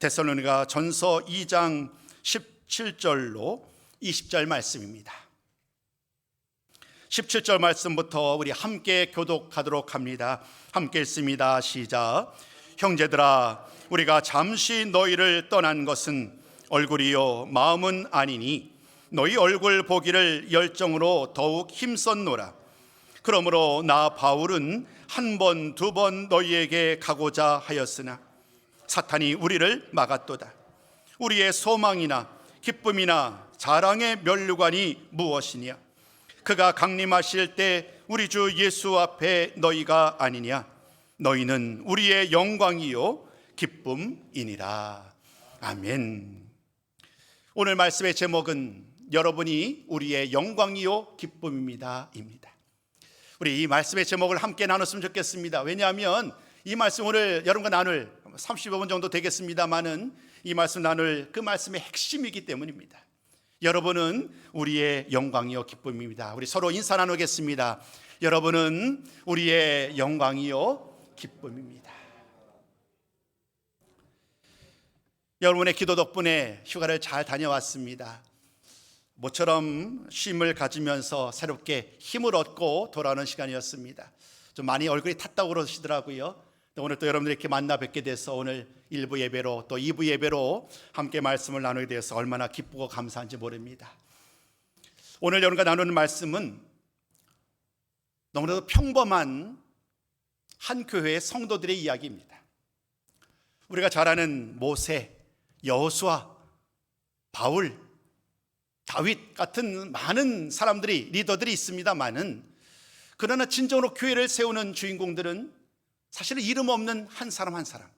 데살로니가 전서 2장 17절로 20절 말씀입니다. 17절 말씀부터 우리 함께 교독하도록 합니다. 함께 읽습니다. 시작. 형제들아, 우리가 잠시 너희를 떠난 것은 얼굴이요 마음은 아니니 너희 얼굴 보기를 열정으로 더욱 힘썼노라. 그러므로 나 바울은 한 번, 두 번 너희에게 가고자 하였으나 사탄이 우리를 막았도다. 우리의 소망이나 기쁨이나 자랑의 면류관이 무엇이냐? 그가 강림하실 때 우리 주 예수 앞에 너희가 아니냐? 너희는 우리의 영광이요 기쁨이니라. 아멘. 오늘 말씀의 제목은 여러분이 우리의 영광이요 기쁨입니다 입니다. 우리 이 말씀의 제목을 함께 나눴으면 좋겠습니다. 왜냐하면 이 말씀 오늘 여러분과 나눌 35분 정도 되겠습니다만은 이 말씀 나눌 그 말씀의 핵심이기 때문입니다. 여러분은 우리의 영광이요 기쁨입니다. 우리 서로 인사 나누겠습니다. 여러분은 우리의 영광이요 기쁨입니다. 여러분의 기도 덕분에 휴가를 잘 다녀왔습니다. 모처럼 쉼을 가지면서 새롭게 힘을 얻고 돌아오는 시간이었습니다. 좀 많이 얼굴이 탔다고 그러시더라고요. 오늘 또 여러분들 이렇게 만나 뵙게 돼서 오늘 1부 예배로 또 2부 예배로 함께 말씀을 나누게 되어서 얼마나 기쁘고 감사한지 모릅니다. 오늘 여러분과 나누는 말씀은 너무나도 평범한 한 교회의 성도들의 이야기입니다. 우리가 잘 아는 모세, 여호수아, 바울, 다윗 같은 많은 사람들이 리더들이 있습니다만은 그러나 진정으로 교회를 세우는 주인공들은 사실은 이름 없는 한 사람 한 사람,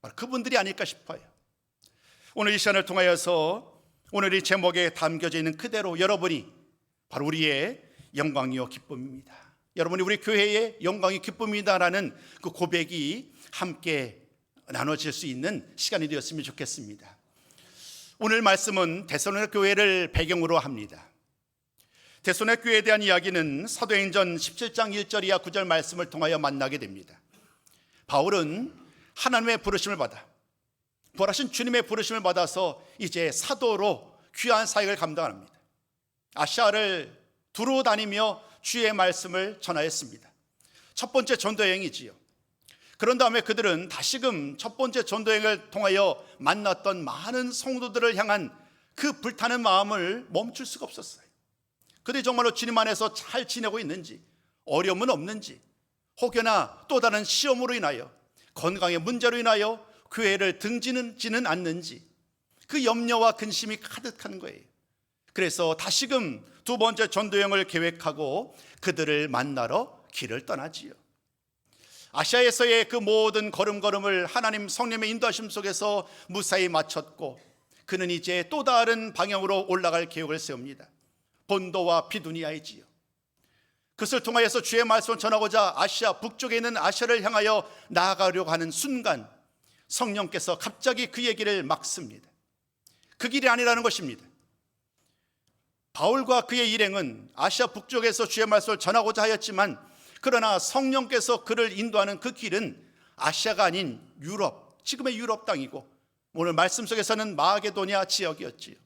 바로 그분들이 아닐까 싶어요. 오늘 이 시간을 통하여서 오늘 이 제목에 담겨져 있는 그대로 여러분이 바로 우리의 영광이요 기쁨입니다. 여러분이 우리 교회의 영광이 기쁨이다라는 그 고백이 함께 나눠질 수 있는 시간이 되었으면 좋겠습니다. 오늘 말씀은 데살로니가 교회를 배경으로 합니다. 데살로니가 교회에 대한 이야기는 사도행전 17장 1절 이하 9절 말씀을 통하여 만나게 됩니다. 바울은 하나님의 부르심을 받아 부활하신 주님의 부르심을 받아서 이제 사도로 귀한 사역을 감당합니다. 아시아를 두루 다니며 주의 말씀을 전하였습니다. 첫 번째 전도 여행이지요. 그런 다음에 그들은 다시금 첫 번째 전도여행을 통하여 만났던 많은 성도들을 향한 그 불타는 마음을 멈출 수가 없었어요. 그들이 정말로 주님 안에서 잘 지내고 있는지, 어려움은 없는지, 혹여나 또 다른 시험으로 인하여, 건강의 문제로 인하여 교회를 등지는 않는지 그 염려와 근심이 가득한 거예요. 그래서 다시금 두 번째 전도여행을 계획하고 그들을 만나러 길을 떠나지요. 아시아에서의 그 모든 걸음걸음을 하나님 성령의 인도하심 속에서 무사히 마쳤고 그는 이제 또 다른 방향으로 올라갈 계획을 세웁니다. 본도와 비두니아이지요. 그것을 통하여서 주의 말씀을 전하고자 아시아 북쪽에 있는 아시아를 향하여 나아가려고 하는 순간 성령께서 갑자기 그 얘기를 막습니다. 그 길이 아니라는 것입니다. 바울과 그의 일행은 아시아 북쪽에서 주의 말씀을 전하고자 하였지만 그러나 성령께서 그를 인도하는 그 길은 아시아가 아닌 유럽, 지금의 유럽 땅이고 오늘 말씀 속에서는 마게도니아 지역이었지요.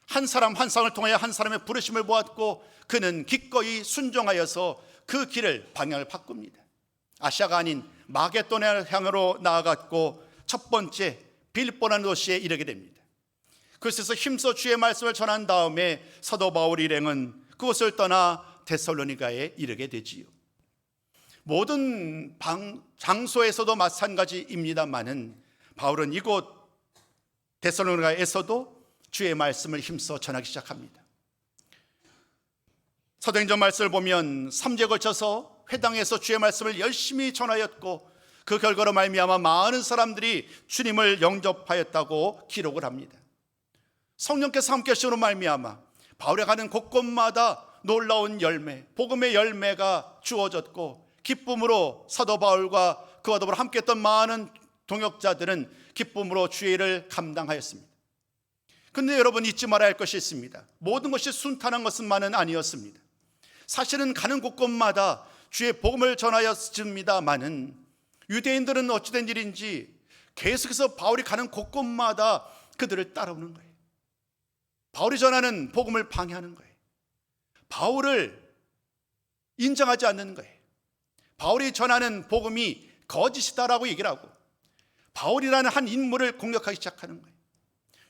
한 사람 한 사람을 통하여 한 사람의 부르심을 보았고 그는 기꺼이 순종하여서 그 길을 방향을 바꿉니다. 아시아가 아닌 마게도니아 향으로 나아갔고 첫 번째 빌립보라는 도시에 이르게 됩니다. 그곳에서 힘써 주의 말씀을 전한 다음에 사도 바울 일행은 그곳을 떠나 데살로니가에 이르게 되지요. 모든 장소에서도 마찬가지입니다만은 바울은 이곳 데살로니가에서도 주의 말씀을 힘써 전하기 시작합니다. 사도행전 말씀을 보면 3주에 걸쳐서 회당에서 주의 말씀을 열심히 전하였고 그 결과로 말미암아 많은 사람들이 주님을 영접하였다고 기록을 합니다. 성령께서 함께 하시므로 말미암아 바울이 가는 곳곳마다 놀라운 열매, 복음의 열매가 주어졌고 기쁨으로 사도 바울과 그와 더불어 함께했던 많은 동역자들은 기쁨으로 주의 일을 감당하였습니다. 그런데 여러분 잊지 말아야 할 것이 있습니다. 모든 것이 순탄한 것만은 아니었습니다. 사실은 가는 곳곳마다 주의 복음을 전하였습니다마는 유대인들은 어찌된 일인지 계속해서 바울이 가는 곳곳마다 그들을 따라오는 거예요. 바울이 전하는 복음을 방해하는 거예요. 바울을 인정하지 않는 거예요. 바울이 전하는 복음이 거짓이다라고 얘기를 하고 바울이라는 한 인물을 공격하기 시작하는 거예요.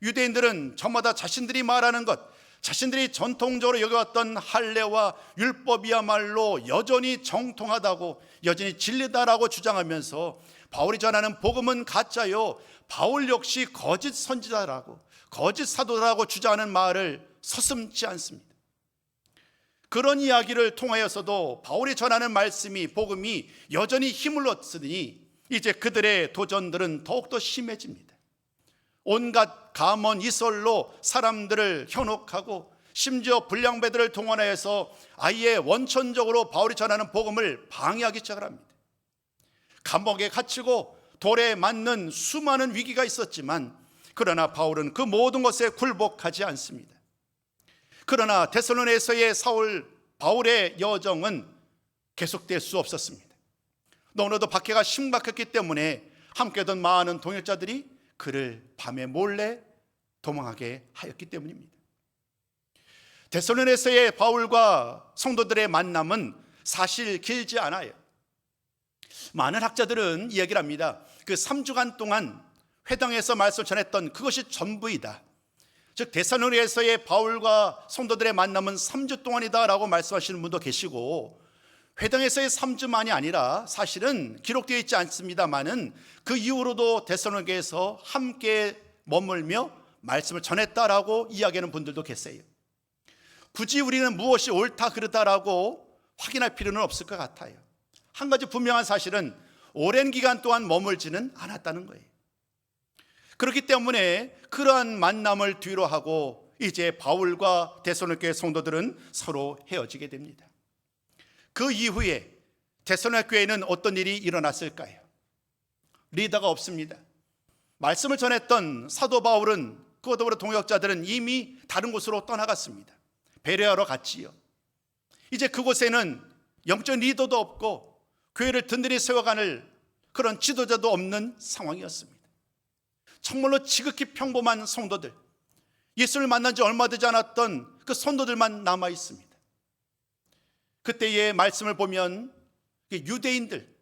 유대인들은 저마다 자신들이 말하는 것, 자신들이 전통적으로 여겨왔던 할례와 율법이야말로 여전히 정통하다고, 여전히 진리다라고 주장하면서 바울이 전하는 복음은 가짜요, 바울 역시 거짓 선지자라고, 거짓 사도라고 주장하는 말을 서슴지 않습니다. 그런 이야기를 통하여서도 바울이 전하는 말씀이, 복음이 여전히 힘을 얻으니 이제 그들의 도전들은 더욱더 심해집니다. 온갖 감언 이설로 사람들을 현혹하고 심지어 불량배들을 동원해서 아예 원천적으로 바울이 전하는 복음을 방해하기 시작을 합니다. 감옥에 갇히고 돌에 맞는 수많은 위기가 있었지만 그러나 바울은 그 모든 것에 굴복하지 않습니다. 그러나 데살로니가에서의 바울의 여정은 계속될 수 없었습니다. 너무나도 박해가 심각했기 때문에 함께던 많은 동역자들이 그를 밤에 몰래 도망하게 하였기 때문입니다. 데살로니가에서의 바울과 성도들의 만남은 사실 길지 않아요. 많은 학자들은 이야기를 합니다. 그 3주간 동안 회당에서 말씀을 전했던 그것이 전부이다. 즉 데살로니가에서의 바울과 성도들의 만남은 3주 동안이다 라고 말씀하시는 분도 계시고, 회당에서의 3주만이 아니라 사실은 기록되어 있지 않습니다만은 그 이후로도 데살로니가에서 함께 머물며 말씀을 전했다라고 이야기하는 분들도 계세요. 굳이 우리는 무엇이 옳다 그르다라고 확인할 필요는 없을 것 같아요. 한 가지 분명한 사실은 오랜 기간 동안 머물지는 않았다는 거예요. 그렇기 때문에 그러한 만남을 뒤로 하고 이제 바울과 데살로니가 성도들은 서로 헤어지게 됩니다. 그 이후에 데살로니가 교회에는 어떤 일이 일어났을까요? 리더가 없습니다. 말씀을 전했던 사도 바울은, 그와 더불어 동역자들은 이미 다른 곳으로 떠나갔습니다. 베레아로 갔지요. 이제 그곳에는 영적 리더도 없고 교회를 든든히 세워가는 그런 지도자도 없는 상황이었습니다. 정말로 지극히 평범한 성도들, 예수를 만난 지 얼마 되지 않았던 그 성도들만 남아 있습니다. 그때의 말씀을 보면 유대인들,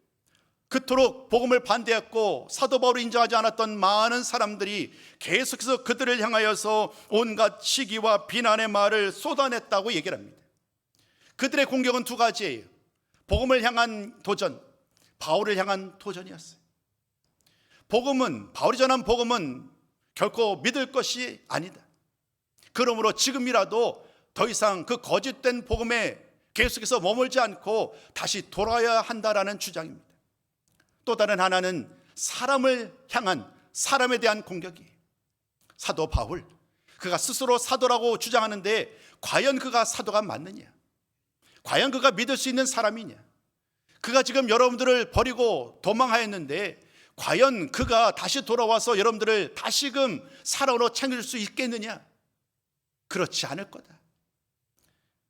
그토록 복음을 반대했고 사도 바울을 인정하지 않았던 많은 사람들이 계속해서 그들을 향하여서 온갖 시기와 비난의 말을 쏟아냈다고 얘기를 합니다. 그들의 공격은 두 가지예요. 복음을 향한 도전, 바울을 향한 도전이었어요. 바울이 전한 복음은 결코 믿을 것이 아니다. 그러므로 지금이라도 더 이상 그 거짓된 복음에 계속해서 머물지 않고 다시 돌아야 한다라는 주장입니다. 또 다른 하나는 사람을 향한, 사람에 대한 공격이에요. 사도 바울, 그가 스스로 사도라고 주장하는데 과연 그가 사도가 맞느냐? 과연 그가 믿을 수 있는 사람이냐? 그가 지금 여러분들을 버리고 도망하였는데 과연 그가 다시 돌아와서 여러분들을 다시금 사랑으로 챙길 수 있겠느냐? 그렇지 않을 거다.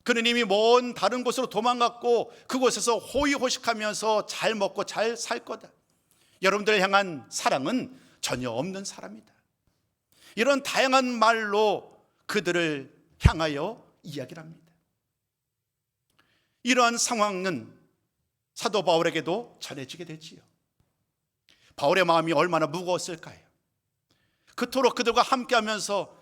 그는 이미 먼 다른 곳으로 도망갔고 그곳에서 호의호식하면서 잘 먹고 잘 살 거다. 여러분들을 향한 사랑은 전혀 없는 사람이다. 이런 다양한 말로 그들을 향하여 이야기를 합니다. 이러한 상황은 사도 바울에게도 전해지게 되지요. 바울의 마음이 얼마나 무거웠을까요? 그토록 그들과 함께하면서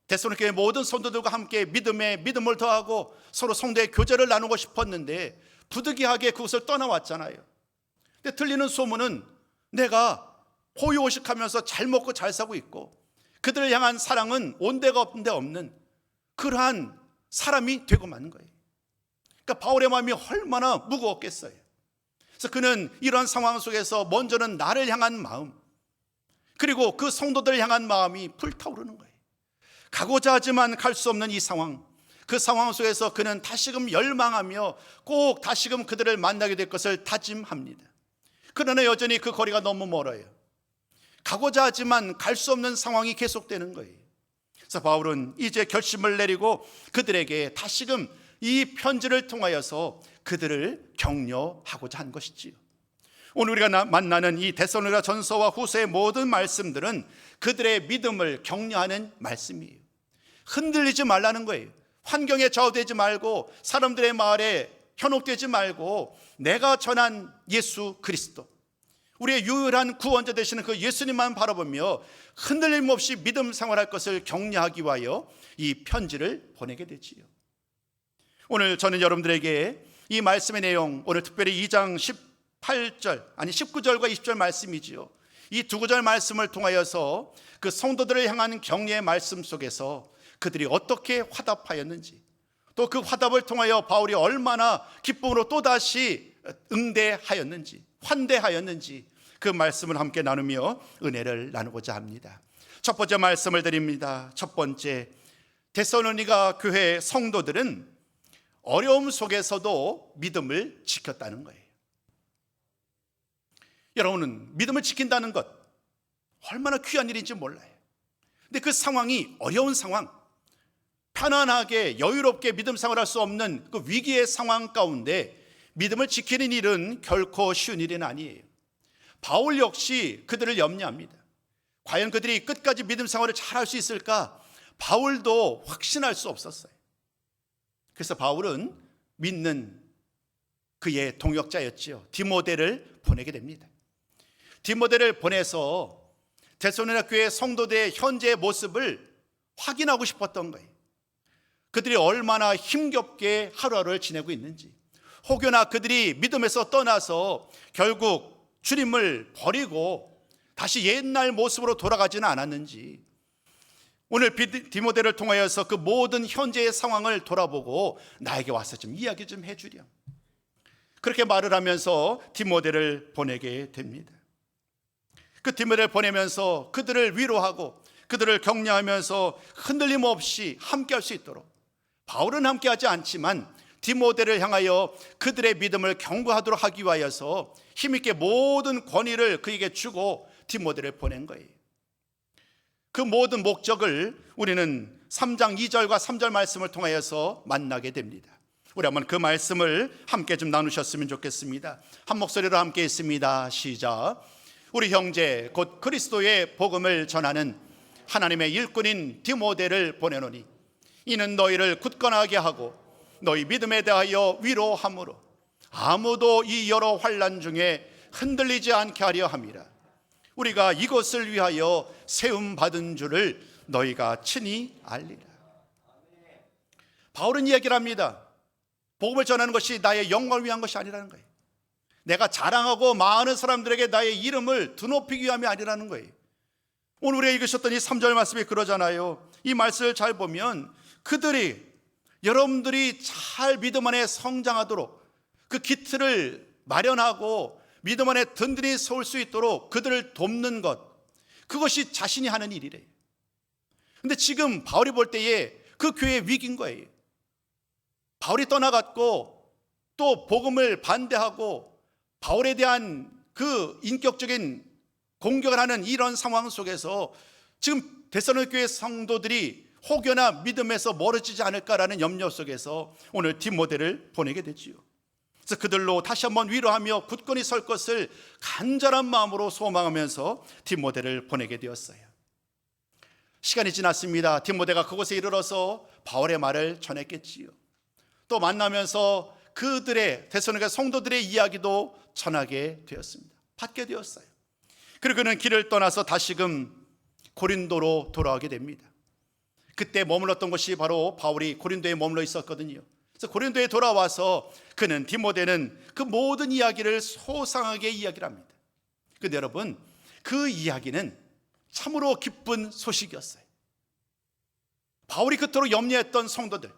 데살로니가의 모든 성도들과 함께 믿음을 더하고 서로 성도의 교제를 나누고 싶었는데 부득이하게 그곳을 떠나왔잖아요. 근데 들리는 소문은 내가 호의호식하면서 잘 먹고 잘 사고 있고 그들을 향한 사랑은 온데가 없는 그러한 사람이 되고 마는 거예요. 그러니까 바울의 마음이 얼마나 무거웠겠어요. 그래서 그는 이런 상황 속에서 먼저는 나를 향한 마음, 그리고 그 성도들을 향한 마음이 불타오르는 거예요. 가고자 하지만 갈 수 없는 이 상황, 그 상황 속에서 그는 다시금 열망하며 꼭 다시금 그들을 만나게 될 것을 다짐합니다. 그러나 여전히 그 거리가 너무 멀어요. 가고자 하지만 갈 수 없는 상황이 계속되는 거예요. 그래서 바울은 이제 결심을 내리고 그들에게 다시금 이 편지를 통하여서 그들을 격려하고자 한 것이지요. 오늘 우리가 만나는 이 데살로니가 전서와 후서의 모든 말씀들은 그들의 믿음을 격려하는 말씀이에요. 흔들리지 말라는 거예요. 환경에 좌우되지 말고 사람들의 말에 현혹되지 말고 내가 전한 예수 그리스도, 우리의 유일한 구원자 되시는 그 예수님만 바라보며 흔들림 없이 믿음 생활할 것을 격려하기 위하여 이 편지를 보내게 되지요. 오늘 저는 여러분들에게 이 말씀의 내용, 오늘 특별히 2장 19절과 20절 말씀이지요. 이 두 구절 말씀을 통하여서 그 성도들을 향한 격려의 말씀 속에서 그들이 어떻게 화답하였는지, 또 그 화답을 통하여 바울이 얼마나 기쁨으로 또다시 응대하였는지, 환대하였는지 그 말씀을 함께 나누며 은혜를 나누고자 합니다. 첫 번째 말씀을 드립니다. 첫 번째, 데살로니가 교회 성도들은 어려움 속에서도 믿음을 지켰다는 거예요. 여러분은 믿음을 지킨다는 것 얼마나 귀한 일인지 몰라요. 근데 그 상황이 어려운 상황, 편안하게 여유롭게 믿음 생활할 수 없는 그 위기의 상황 가운데 믿음을 지키는 일은 결코 쉬운 일은 아니에요. 바울 역시 그들을 염려합니다. 과연 그들이 끝까지 믿음 생활을 잘할 수 있을까? 바울도 확신할 수 없었어요. 그래서 바울은 믿는 그의 동역자였지요. 디모데를 보내게 됩니다. 디모데를 보내서 데살로니가 교회 성도들의 현재의 모습을 확인하고 싶었던 거예요. 그들이 얼마나 힘겹게 하루하루를 지내고 있는지, 혹여나 그들이 믿음에서 떠나서 결국 주님을 버리고 다시 옛날 모습으로 돌아가지는 않았는지, 오늘 디모데를 통하여서 그 모든 현재의 상황을 돌아보고 나에게 와서 좀 이야기 좀 해주렴, 그렇게 말을 하면서 디모데를 보내게 됩니다. 그 디모데를 보내면서 그들을 위로하고 그들을 격려하면서 흔들림 없이 함께할 수 있도록, 바울은 함께하지 않지만 디모데를 향하여 그들의 믿음을 견고하도록 하기 위하여서 힘있게 모든 권위를 그에게 주고 디모데를 보낸 거예요. 그 모든 목적을 우리는 3장 2절과 3절 말씀을 통하여서 만나게 됩니다. 우리 한번 그 말씀을 함께 좀 나누셨으면 좋겠습니다. 한 목소리로 함께 있습니다. 시작. 우리 형제 곧 그리스도의 복음을 전하는 하나님의 일꾼인 디모데를 보내노니 이는 너희를 굳건하게 하고 너희 믿음에 대하여 위로함으로 아무도 이 여러 환난 중에 흔들리지 않게 하려 함이라. 우리가 이것을 위하여 세움 받은 줄을 너희가 친히 알리라. 바울은 이야기를 합니다. 복음을 전하는 것이 나의 영광을 위한 것이 아니라는 거예요. 내가 자랑하고 많은 사람들에게 나의 이름을 드높이기 위함이 아니라는 거예요. 오늘 우리가 읽으셨던 이 3절 말씀이 그러잖아요. 이 말씀을 잘 보면 그들이, 여러분들이 잘 믿음 안에 성장하도록 그 기틀을 마련하고 믿음 안에 든든히 서올 수 있도록 그들을 돕는 것, 그것이 자신이 하는 일이래요. 근데 지금 바울이 볼 때에 그 교회의 위기인 거예요. 바울이 떠나갔고 또 복음을 반대하고 바울에 대한 그 인격적인 공격을 하는 이런 상황 속에서 지금 데살로니가 교회 성도들이 혹여나 믿음에서 멀어지지 않을까라는 염려 속에서 오늘 디모데를 보내게 되지요. 그래서 그들로 다시 한번 위로하며 굳건히 설 것을 간절한 마음으로 소망하면서 디모데를 보내게 되었어요. 시간이 지났습니다. 디모데가 그곳에 이르러서 바울의 말을 전했겠지요. 또 만나면서 그들의 데살로니가 성도들의 이야기도 전하게 되었습니다. 받게 되었어요. 그리고 그는 길을 떠나서 다시금 고린도로 돌아오게 됩니다. 그때 머물렀던 곳이 바로 바울이 고린도에 머물러 있었거든요. 그래서 고린도에 돌아와서 그는, 디모데는 그 모든 이야기를 소상하게 이야기를 합니다. 근데 여러분, 그 이야기는 참으로 기쁜 소식이었어요. 바울이 그토록 염려했던 성도들,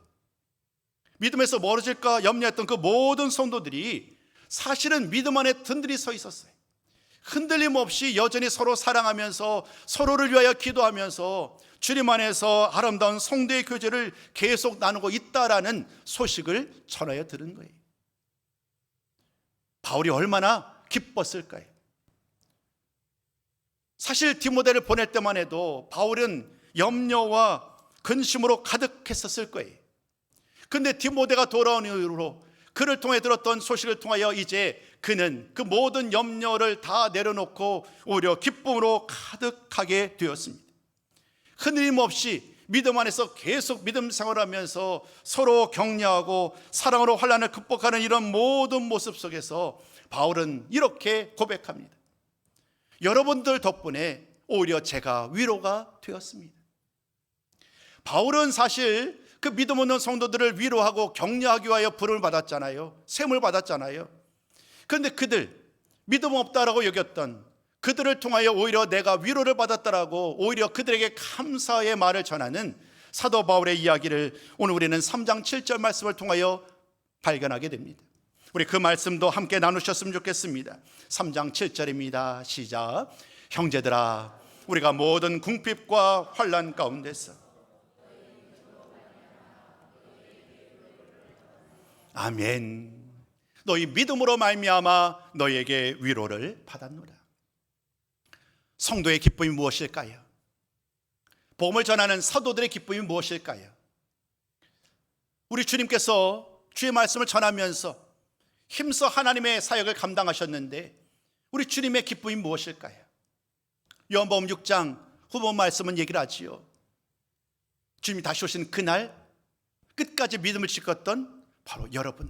믿음에서 멀어질까 염려했던 그 모든 성도들이 사실은 믿음 안에 든든히 서 있었어요. 흔들림 없이 여전히 서로 사랑하면서 서로를 위하여 기도하면서 주님 안에서 아름다운 성도의 교제를 계속 나누고 있다라는 소식을 전하여 들은 거예요. 바울이 얼마나 기뻤을까요? 사실 디모데를 보낼 때만 해도 바울은 염려와 근심으로 가득했었을 거예요. 그런데 디모데가 돌아온 이후로 그를 통해 들었던 소식을 통하여 이제 그는 그 모든 염려를 다 내려놓고 오히려 기쁨으로 가득하게 되었습니다. 흔들림 없이 믿음 안에서 계속 믿음 생활하면서 서로 격려하고 사랑으로 환난을 극복하는 이런 모든 모습 속에서 바울은 이렇게 고백합니다. 여러분들 덕분에 오히려 제가 위로가 되었습니다. 바울은 사실 그 믿음 없는 성도들을 위로하고 격려하기 위하여 부름을 받았잖아요. 셈을 받았잖아요. 그런데 그들 믿음 없다라고 여겼던 그들을 통하여 오히려 내가 위로를 받았다라고 오히려 그들에게 감사의 말을 전하는 사도 바울의 이야기를 오늘 우리는 3장 7절 말씀을 통하여 발견하게 됩니다. 우리 그 말씀도 함께 나누셨으면 좋겠습니다. 3장 7절입니다. 시작. 형제들아, 우리가 모든 궁핍과 환난 가운데서 아멘. 너희 믿음으로 말미암아 너희에게 위로를 받았노라. 성도의 기쁨이 무엇일까요? 복음을 전하는 사도들의 기쁨이 무엇일까요? 우리 주님께서 주의 말씀을 전하면서 힘써 하나님의 사역을 감당하셨는데 우리 주님의 기쁨이 무엇일까요? 요한복음 6장 후본 말씀은 얘기를 하지요. 주님이 다시 오신 그날 끝까지 믿음을 지켰던 바로 여러분,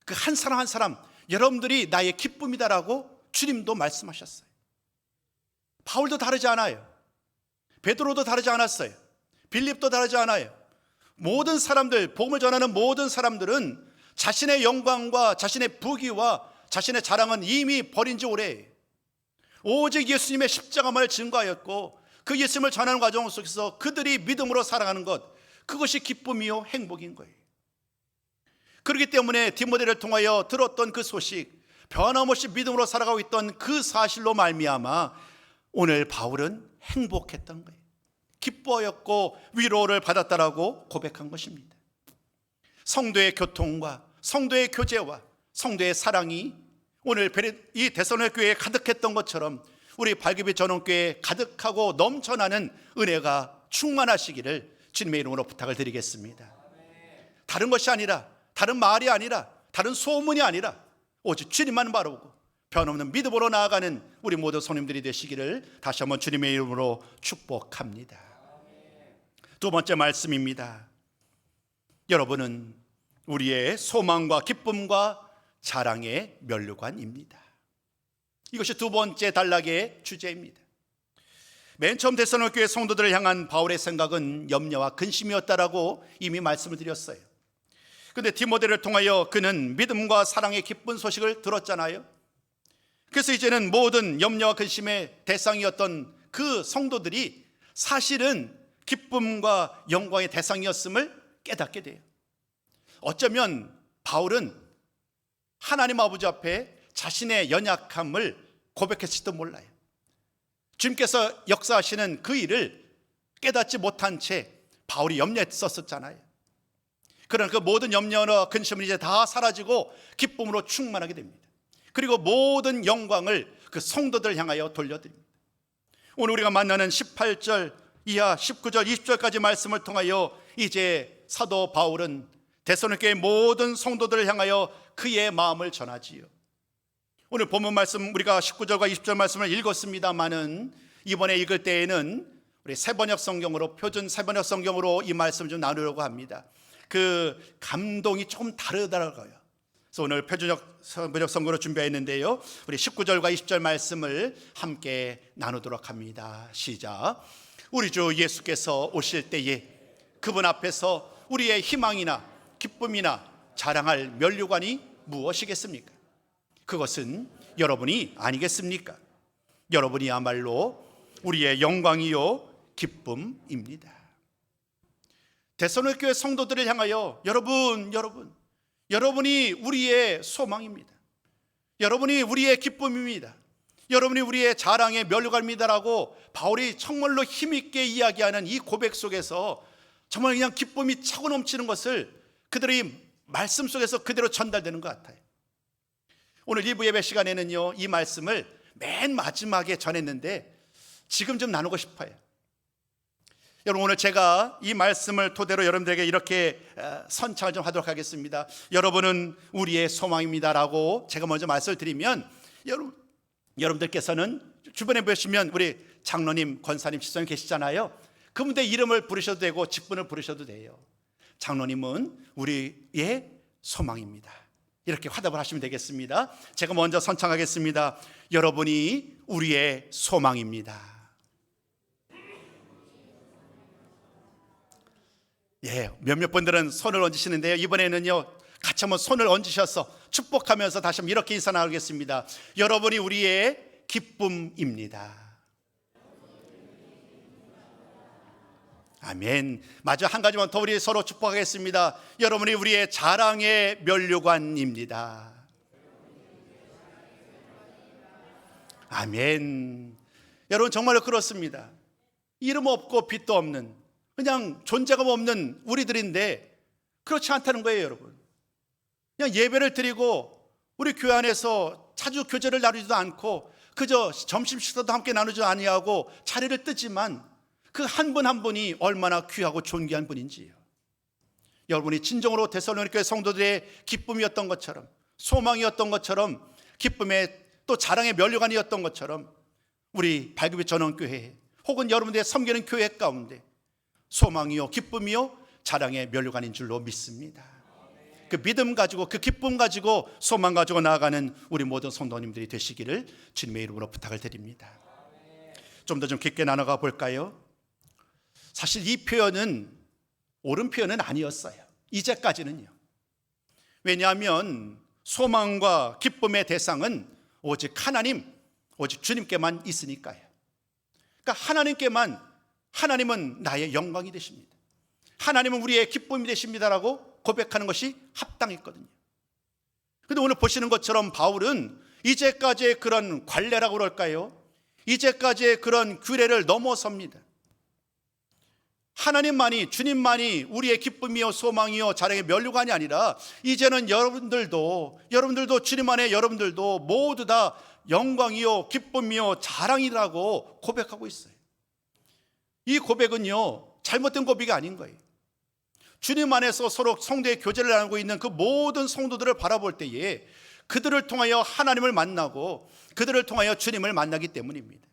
그 한 사람 한 사람 여러분들이 나의 기쁨이다라고 주님도 말씀하셨어요. 바울도 다르지 않아요. 베드로도 다르지 않았어요. 빌립도 다르지 않아요. 모든 사람들, 복음을 전하는 모든 사람들은 자신의 영광과 자신의 부귀와 자신의 자랑은 이미 버린 지 오래예요. 오직 예수님의 십자가만을 증거하였고 그 예수님을 전하는 과정 속에서 그들이 믿음으로 살아가는 것, 그것이 기쁨이요 행복인 거예요. 그렇기 때문에 디모데를 통하여 들었던 그 소식, 변함없이 믿음으로 살아가고 있던 그 사실로 말미암아 오늘 바울은 행복했던 거예요. 기뻐하였고 위로를 받았다라고 고백한 것입니다. 성도의 교통과 성도의 교제와 성도의 사랑이 오늘 이 데살로니가 교회에 가득했던 것처럼 우리 발기빛 전원교회에 가득하고 넘쳐나는 은혜가 충만하시기를 주님의 이름으로 부탁을 드리겠습니다. 다른 것이 아니라, 다른 말이 아니라, 다른 소문이 아니라 오직 주님만 바라보고 변없는 믿음으로 나아가는 우리 모두 손님들이 되시기를 다시 한번 주님의 이름으로 축복합니다. 두 번째 말씀입니다. 여러분은 우리의 소망과 기쁨과 자랑의 면류관입니다. 이것이 두 번째 단락의 주제입니다. 맨 처음 데살로니가 교회 성도들을 향한 바울의 생각은 염려와 근심이었다라고 이미 말씀을 드렸어요. 그런데 디모데를 통하여 그는 믿음과 사랑의 기쁜 소식을 들었잖아요. 그래서 이제는 모든 염려와 근심의 대상이었던 그 성도들이 사실은 기쁨과 영광의 대상이었음을 깨닫게 돼요. 어쩌면 바울은 하나님 아버지 앞에 자신의 연약함을 고백했을지도 몰라요. 주님께서 역사하시는 그 일을 깨닫지 못한 채 바울이 염려했었잖아요. 그러나 그 모든 염려와 근심은 이제 다 사라지고 기쁨으로 충만하게 됩니다. 그리고 모든 영광을 그 성도들 향하여 돌려드립니다. 오늘 우리가 만나는 18절 이하 19절 20절까지 말씀을 통하여 이제 사도 바울은 데살로니가 교회 모든 성도들을 향하여 그의 마음을 전하지요. 오늘 본문 말씀 우리가 19절과 20절 말씀을 읽었습니다마는 이번에 읽을 때에는 우리 새번역 성경으로, 표준 새번역 성경으로 이 말씀 좀 나누려고 합니다. 그 감동이 조금 다르더라고요. 그래서 오늘 표준역 새번역 성경으로 준비했는데요, 우리 19절과 20절 말씀을 함께 나누도록 합니다. 시작. 우리 주 예수께서 오실 때에 그분 앞에서 우리의 희망이나 기쁨이나 자랑할 면류관이 무엇이겠습니까? 그것은 여러분이 아니겠습니까? 여러분이야말로 우리의 영광이요 기쁨입니다. 데살로니가 교회 성도들을 향하여 여러분이 우리의 소망입니다. 여러분이 우리의 기쁨입니다. 여러분이 우리의 자랑의 면류관입니다라고 바울이 정말로 힘있게 이야기하는 이 고백 속에서 정말 그냥 기쁨이 차고 넘치는 것을 그들의 말씀 속에서 그대로 전달되는 것 같아요. 오늘 1부 예배 시간에는요, 이 말씀을 맨 마지막에 전했는데 지금 좀 나누고 싶어요. 여러분, 오늘 제가 이 말씀을 토대로 여러분들에게 이렇게 선창을 좀 하도록 하겠습니다. 여러분은 우리의 소망입니다라고 제가 먼저 말씀을 드리면, 여러분들께서는 주변에 보시면 우리 장로님, 권사님, 집사님 계시잖아요. 그분들 이름을 부르셔도 되고 직분을 부르셔도 돼요. 장로님은 우리의 소망입니다. 이렇게 화답을 하시면 되겠습니다. 제가 먼저 선창하겠습니다. 여러분이 우리의 소망입니다. 예, 몇몇 분들은 손을 얹으시는데요. 이번에는요, 같이 한번 손을 얹으셔서 축복하면서 다시 한번 이렇게 인사 나누겠습니다. 여러분이 우리의 기쁨입니다. 아멘. 마저 한 가지만 더 우리 서로 축복하겠습니다. 여러분이 우리의 자랑의 면류관입니다. 아멘. 여러분, 정말로 그렇습니다. 이름 없고 빛도 없는, 그냥 존재감 없는 우리들인데 그렇지 않다는 거예요, 여러분. 그냥 예배를 드리고 우리 교회 안에서 자주 교제를 나누지도 않고 그저 점심 식사도 함께 나누지 아니하고 자리를 뜨지만 그 한 분 한 분이 얼마나 귀하고 존귀한 분인지요. 여러분이 진정으로 데살로니가 성도들의 기쁨이었던 것처럼, 소망이었던 것처럼, 기쁨의 또 자랑의 면류관이었던 것처럼 우리 발급의 전원교회 혹은 여러분들의 섬기는 교회 가운데 소망이요, 기쁨이요, 자랑의 면류관인 줄로 믿습니다. 그 믿음 가지고, 그 기쁨 가지고, 소망 가지고 나아가는 우리 모든 성도님들이 되시기를 주님의 이름으로 부탁을 드립니다. 좀 더 좀 깊게 나눠가 볼까요? 사실 이 표현은 옳은 표현은 아니었어요. 이제까지는요. 왜냐하면 소망과 기쁨의 대상은 오직 하나님, 오직 주님께만 있으니까요. 그러니까 하나님은 나의 영광이 되십니다. 하나님은 우리의 기쁨이 되십니다라고 고백하는 것이 합당했거든요. 그런데 오늘 보시는 것처럼 바울은 이제까지의 그런 관례라고 그럴까요? 이제까지의 그런 규례를 넘어섭니다. 하나님만이, 주님만이 우리의 기쁨이요, 소망이요, 자랑의 면류관이 아니라 이제는 여러분들도 주님 안에 여러분들도 모두 다 영광이요, 기쁨이요, 자랑이라고 고백하고 있어요. 이 고백은요, 잘못된 고백이 아닌 거예요. 주님 안에서 서로 성도의 교제를 나누고 있는 그 모든 성도들을 바라볼 때에 그들을 통하여 하나님을 만나고 그들을 통하여 주님을 만나기 때문입니다.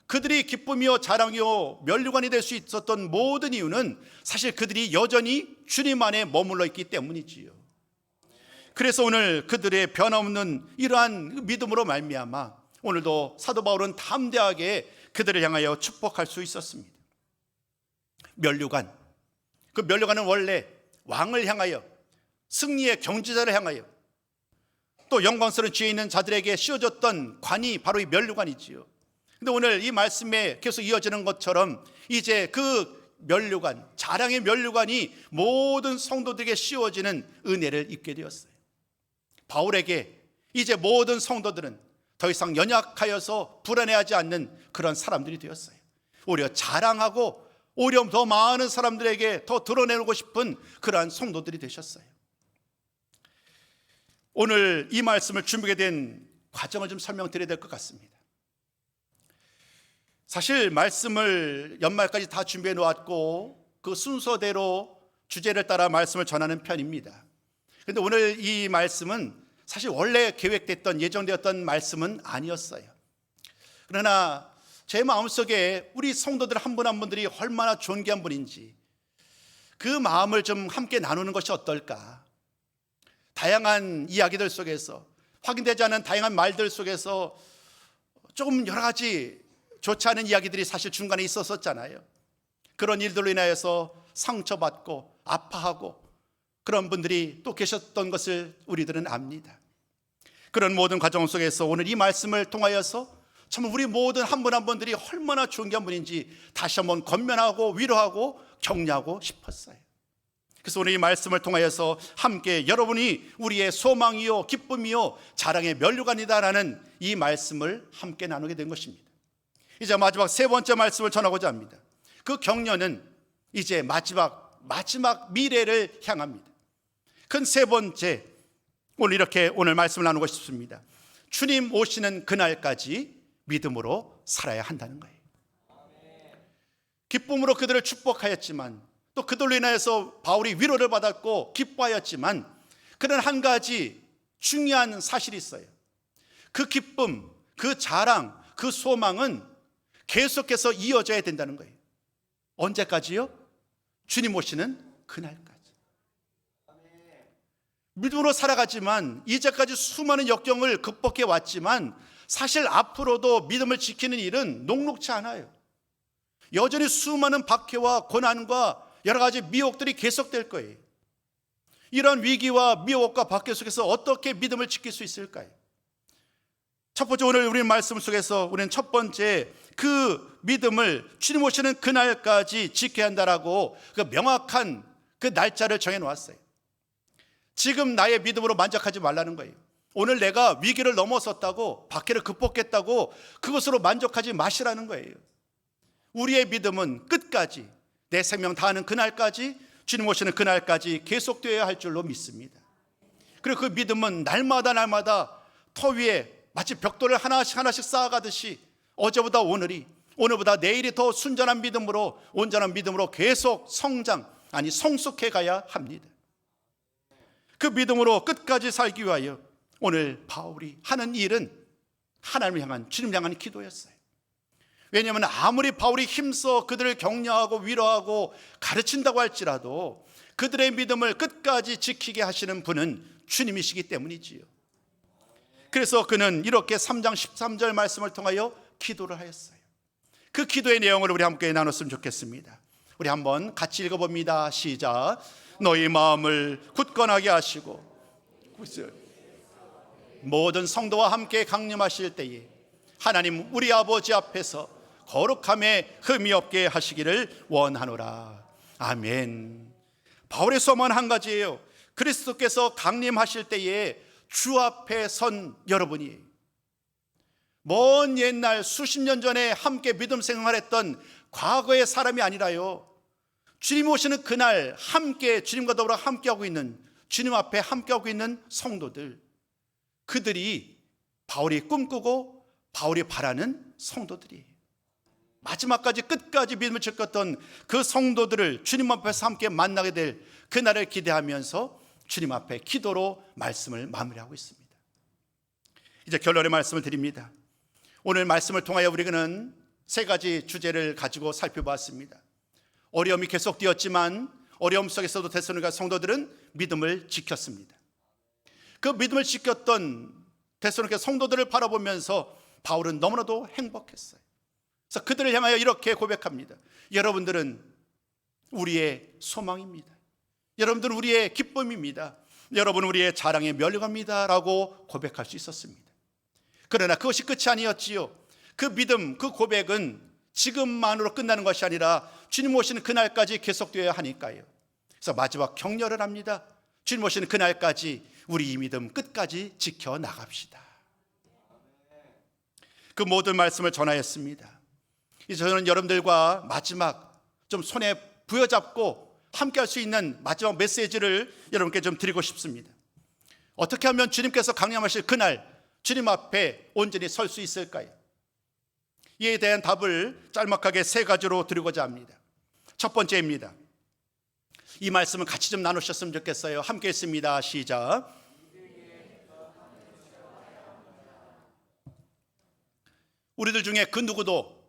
그들이 기쁨이요, 자랑이요, 면류관이 될 수 있었던 모든 이유는 사실 그들이 여전히 주님 안에 머물러 있기 때문이지요. 그래서 오늘 그들의 변함없는 이러한 믿음으로 말미암아 오늘도 사도 바울은 담대하게 그들을 향하여 축복할 수 있었습니다. 면류관, 그 면류관은 원래 왕을 향하여, 승리의 경주자를 향하여, 또 영광스러운 지혜 있는 자들에게 씌워졌던 관이 바로 이 면류관이지요. 근데 오늘 이 말씀에 계속 이어지는 것처럼 이제 그 면류관, 자랑의 면류관이 모든 성도들에게 씌워지는 은혜를 입게 되었어요. 바울에게 이제 모든 성도들은 더 이상 연약하여서 불안해하지 않는 그런 사람들이 되었어요. 오히려 자랑하고 오히려 더 많은 사람들에게 더 드러내고 싶은 그러한 성도들이 되셨어요. 오늘 이 말씀을 준비하게 된 과정을 좀 설명드려야 될 것 같습니다. 사실 말씀을 연말까지 다 준비해 놓았고 그 순서대로 주제를 따라 말씀을 전하는 편입니다. 그런데 오늘 이 말씀은 사실 원래 계획됐던, 예정되었던 말씀은 아니었어요. 그러나 제 마음속에 우리 성도들 한 분 한 분들이 얼마나 존귀한 분인지 그 마음을 좀 함께 나누는 것이 어떨까. 다양한 이야기들 속에서, 확인되지 않은 다양한 말들 속에서 조금 여러 가지 좋지 않은 이야기들이 사실 중간에 있었잖아요. 그런 일들로 인하여서 상처받고 아파하고 그런 분들이 또 계셨던 것을 우리들은 압니다. 그런 모든 과정 속에서 오늘 이 말씀을 통하여서 참 우리 모든 한 분 한 분들이 얼마나 존귀한 분인지 다시 한번 권면하고 위로하고 격려하고 싶었어요. 그래서 오늘 이 말씀을 통하여서 함께 여러분이 우리의 소망이요, 기쁨이요, 자랑의 면류관이다라는 이 말씀을 함께 나누게 된 것입니다. 이제 마지막 세 번째 말씀을 전하고자 합니다. 그 격려는 이제 마지막 미래를 향합니다. 큰 세 번째, 오늘 말씀을 나누고 싶습니다. 주님 오시는 그날까지 믿음으로 살아야 한다는 거예요. 기쁨으로 그들을 축복하였지만, 또 그들로 인하여서 바울이 위로를 받았고 기뻐하였지만, 그런 한 가지 중요한 사실이 있어요. 그 기쁨, 그 자랑, 그 소망은 계속해서 이어져야 된다는 거예요. 언제까지요? 주님 오시는 그날까지. 믿음으로 살아가지만, 이제까지 수많은 역경을 극복해 왔지만, 사실 앞으로도 믿음을 지키는 일은 녹록지 않아요. 여전히 수많은 박해와 고난과 여러 가지 미혹들이 계속될 거예요. 이런 위기와 미혹과 박해 속에서 어떻게 믿음을 지킬 수 있을까요? 첫 번째, 오늘 우리 말씀 속에서 우리는 첫 번째, 그 믿음을 주님 오시는 그날까지 지켜야 한다라고 그 명확한 그 날짜를 정해 놓았어요. 지금 나의 믿음으로 만족하지 말라는 거예요. 오늘 내가 위기를 넘어섰다고, 박해를 극복했다고 그것으로 만족하지 마시라는 거예요. 우리의 믿음은 끝까지, 내 생명 다하는 그날까지, 주님 오시는 그날까지 계속되어야 할 줄로 믿습니다. 그리고 그 믿음은 날마다 터 위에 마치 벽돌을 하나씩 쌓아가듯이 어제보다 오늘이, 오늘보다 내일이 더 순전한 믿음으로, 온전한 믿음으로 계속 성숙해 가야 합니다. 그 믿음으로 끝까지 살기 위하여 오늘 바울이 하는 일은 하나님을 향한, 주님 향한 기도였어요. 왜냐하면 아무리 바울이 힘써 그들을 격려하고 위로하고 가르친다고 할지라도 그들의 믿음을 끝까지 지키게 하시는 분은 주님이시기 때문이지요. 그래서 그는 이렇게 3장 13절 말씀을 통하여 기도를 하였어요. 그 기도의 내용을 우리 함께 나눴으면 좋겠습니다. 우리 한번 같이 읽어봅니다. 시작. 너희 마음을 굳건하게 하시고 모든 성도와 함께 강림하실 때에 하나님 우리 아버지 앞에서 거룩함에 흠이 없게 하시기를 원하노라. 아멘. 바울의 소망은 한 가지예요. 그리스도께서 강림하실 때에 주 앞에 선 여러분이, 먼 옛날 수십 년 전에 함께 믿음 생활했던 과거의 사람이 아니라요, 주님 오시는 그날 함께, 주님과 더불어 함께하고 있는, 주님 앞에 함께하고 있는 성도들, 그들이 바울이 꿈꾸고 바울이 바라는 성도들이에요. 마지막까지 끝까지 믿음을 지켰던 그 성도들을 주님 앞에서 함께 만나게 될 그날을 기대하면서 주님 앞에 기도로 말씀을 마무리하고 있습니다. 이제 결론의 말씀을 드립니다. 오늘 말씀을 통하여 우리는 세 가지 주제를 가지고 살펴봤습니다. 어려움이 계속되었지만 어려움 속에서도 데살로니가 성도들은 믿음을 지켰습니다. 그 믿음을 지켰던 데살로니가 성도들을 바라보면서 바울은 너무나도 행복했어요. 그래서 그들을 향하여 이렇게 고백합니다. 여러분들은 우리의 소망입니다. 여러분들은 우리의 기쁨입니다. 여러분은 우리의 자랑의 멸류관입니다 라고 고백할 수 있었습니다. 그러나 그것이 끝이 아니었지요. 그 믿음, 그 고백은 지금만으로 끝나는 것이 아니라 주님 오시는 그날까지 계속되어야 하니까요. 그래서 마지막 격려를 합니다. 주님 오시는 그날까지 우리 이 믿음 끝까지 지켜나갑시다. 그 모든 말씀을 전하였습니다. 이제 저는 여러분들과 마지막 좀 손에 부여잡고 함께 할 수 있는 마지막 메시지를 여러분께 좀 드리고 싶습니다. 어떻게 하면 주님께서 강림하실 그날 주님 앞에 온전히 설 수 있을까요? 이에 대한 답을 짤막하게 세 가지로 드리고자 합니다. 첫 번째입니다. 이 말씀을 같이 좀 나누셨으면 좋겠어요. 함께 했습니다. 시작. 우리들 중에 그 누구도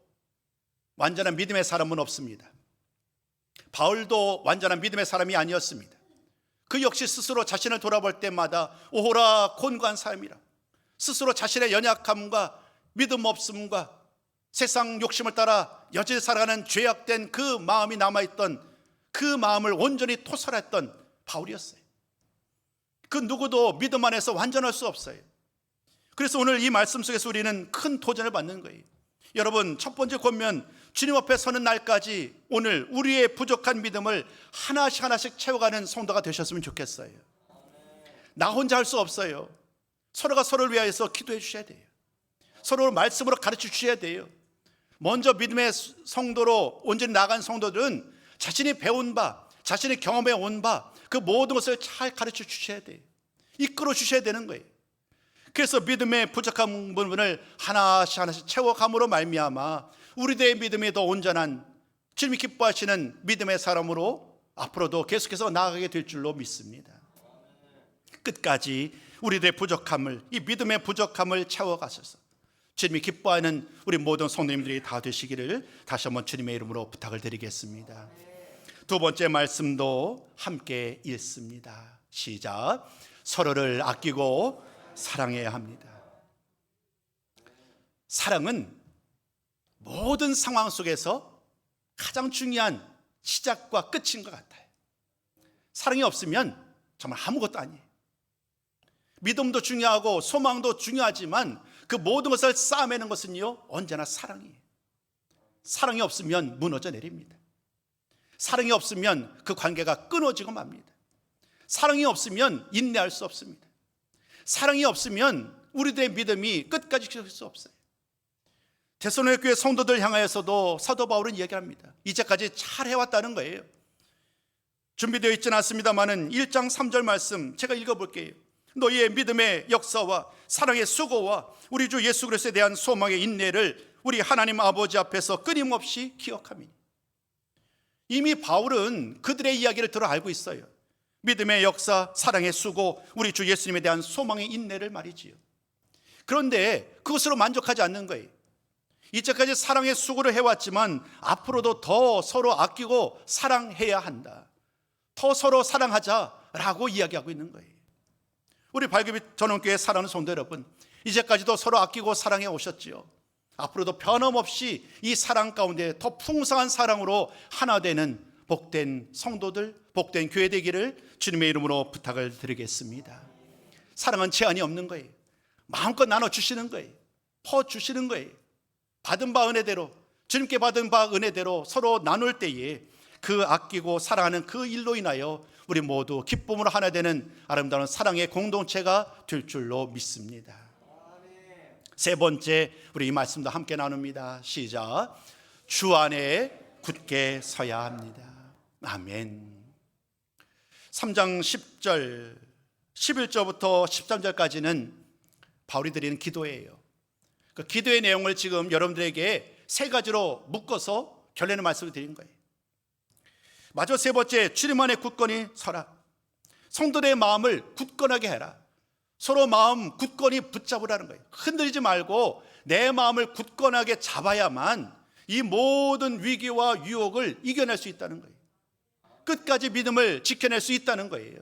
완전한 믿음의 사람은 없습니다. 바울도 완전한 믿음의 사람이 아니었습니다. 그 역시 스스로 자신을 돌아볼 때마다 오호라 곤고한 삶이라, 스스로 자신의 연약함과 믿음 없음과 세상 욕심을 따라 여전히 살아가는 죄악된 그 마음이 남아있던, 그 마음을 온전히 토설했던 바울이었어요. 그 누구도 믿음 안에서 완전할 수 없어요. 그래서 오늘 이 말씀 속에서 우리는 큰 도전을 받는 거예요. 여러분, 첫 번째 권면, 주님 앞에 서는 날까지 오늘 우리의 부족한 믿음을 하나씩 채워가는 성도가 되셨으면 좋겠어요. 나 혼자 할 수 없어요. 서로가 서로를 위하여서 기도해 주셔야 돼요. 서로 말씀으로 가르쳐 주셔야 돼요. 먼저 믿음의 성도로 온전히 나간 성도들은 자신이 배운 바, 자신이 경험해 온 바, 그 모든 것을 잘 가르쳐 주셔야 돼요. 이끌어 주셔야 되는 거예요. 그래서 믿음의 부족한 부분을 하나씩 채워감으로 말미암아 우리들의 믿음이 더 온전한 주님이 기뻐하시는 믿음의 사람으로 앞으로도 계속해서 나아가게 될 줄로 믿습니다. 끝까지 우리들의 부족함을, 이 믿음의 부족함을 채워가셔서 주님이 기뻐하는 우리 모든 성도님들이 다 되시기를 다시 한번 주님의 이름으로 부탁을 드리겠습니다. 두 번째 말씀도 함께 읽습니다. 시작. 서로를 아끼고 사랑해야 합니다. 사랑은 모든 상황 속에서 가장 중요한 시작과 끝인 것 같아요. 사랑이 없으면 정말 아무것도 아니에요. 믿음도 중요하고 소망도 중요하지만 그 모든 것을 쌓아매는 것은요, 언제나 사랑이에요. 사랑이 없으면 무너져 내립니다. 사랑이 없으면 그 관계가 끊어지고 맙니다. 사랑이 없으면 인내할 수 없습니다. 사랑이 없으면 우리들의 믿음이 끝까지 지킬 수 없어요. 데살로니가 교회 성도들 향하여서도 사도 바울은 얘기합니다. 이제까지 잘 해왔다는 거예요. 준비되어 있지는 않습니다만은 1장 3절 말씀 제가 읽어볼게요. 너희의 믿음의 역사와 사랑의 수고와 우리 주 예수 그리스도에 대한 소망의 인내를 우리 하나님 아버지 앞에서 끊임없이 기억하미니. 이미 바울은 그들의 이야기를 들어 알고 있어요. 믿음의 역사, 사랑의 수고, 우리 주 예수님에 대한 소망의 인내를 말이지요. 그런데 그것으로 만족하지 않는 거예요. 이제까지 사랑의 수고를 해왔지만 앞으로도 더 서로 아끼고 사랑해야 한다. 더 서로 사랑하자라고 이야기하고 있는 거예요. 우리 발급이 전원교회 사랑하는 성도 여러분, 이제까지도 서로 아끼고 사랑해 오셨지요. 앞으로도 변함없이 이 사랑 가운데 더 풍성한 사랑으로 하나 되는 복된 성도들, 복된 교회 되기를 주님의 이름으로 부탁을 드리겠습니다. 사랑은 제한이 없는 거예요. 마음껏 나눠주시는 거예요. 퍼주시는 거예요. 받은 바 은혜대로, 주님께 받은 바 은혜대로 서로 나눌 때에 그 아끼고 사랑하는 그 일로 인하여 우리 모두 기쁨으로 하나 되는 아름다운 사랑의 공동체가 될 줄로 믿습니다. 세 번째, 우리 이 말씀도 함께 나눕니다. 시작. 주 안에 굳게 서야 합니다. 아멘. 3장 10절, 11절부터 13절까지는 바울이 드리는 기도예요. 그 기도의 내용을 지금 여러분들에게 세 가지로 묶어서 결론의 말씀을 드린 거예요. 마지막 세 번째, 주님 안에 굳건히 서라. 성도들의 마음을 굳건하게 해라. 서로 마음 굳건히 붙잡으라는 거예요. 흔들리지 말고 내 마음을 굳건하게 잡아야만 이 모든 위기와 유혹을 이겨낼 수 있다는 거예요. 끝까지 믿음을 지켜낼 수 있다는 거예요.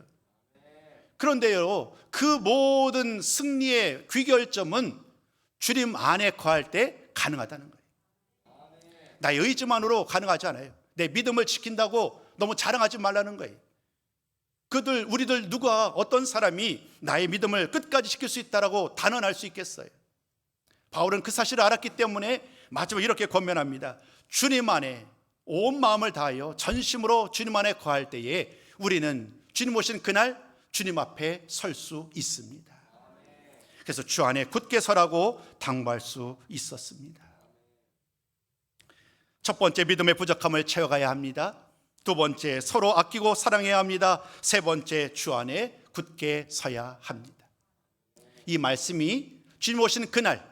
그런데요, 그 모든 승리의 귀결점은 주님 안에 거할 때 가능하다는 거예요. 나의 의지만으로 가능하지 않아요. 내 믿음을 지킨다고 너무 자랑하지 말라는 거예요. 우리들 누가, 어떤 사람이 나의 믿음을 끝까지 지킬 수 있다라고 단언할 수 있겠어요? 바울은 그 사실을 알았기 때문에 마지막 이렇게 권면합니다. 주님 안에 온 마음을 다하여 전심으로 주님 안에 거할 때에 우리는 주님 오신 그날 주님 앞에 설 수 있습니다. 그래서 주 안에 굳게 서라고 당부할 수 있었습니다. 첫 번째, 믿음의 부족함을 채워가야 합니다. 두 번째, 서로 아끼고 사랑해야 합니다. 세 번째, 주 안에 굳게 서야 합니다. 이 말씀이 주님 오시는 그날,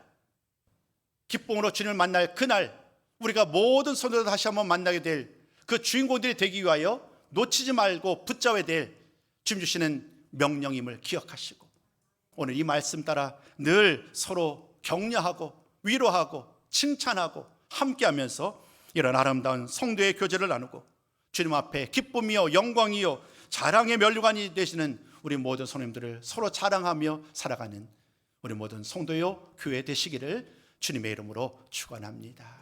기쁨으로 주님을 만날 그날, 우리가 모든 성도들 다시 한번 만나게 될 그 주인공들이 되기 위하여 놓치지 말고 붙잡아야 될 주님 주시는 명령임을 기억하시고, 오늘 이 말씀 따라 늘 서로 격려하고 위로하고 칭찬하고 함께하면서 이런 아름다운 성도의 교제를 나누고 주님 앞에 기쁨이요 영광이요 자랑의 면류관이 되시는 우리 모든 성도님들을 서로 자랑하며 살아가는 우리 모든 성도요 교회 되시기를 주님의 이름으로 축원합니다.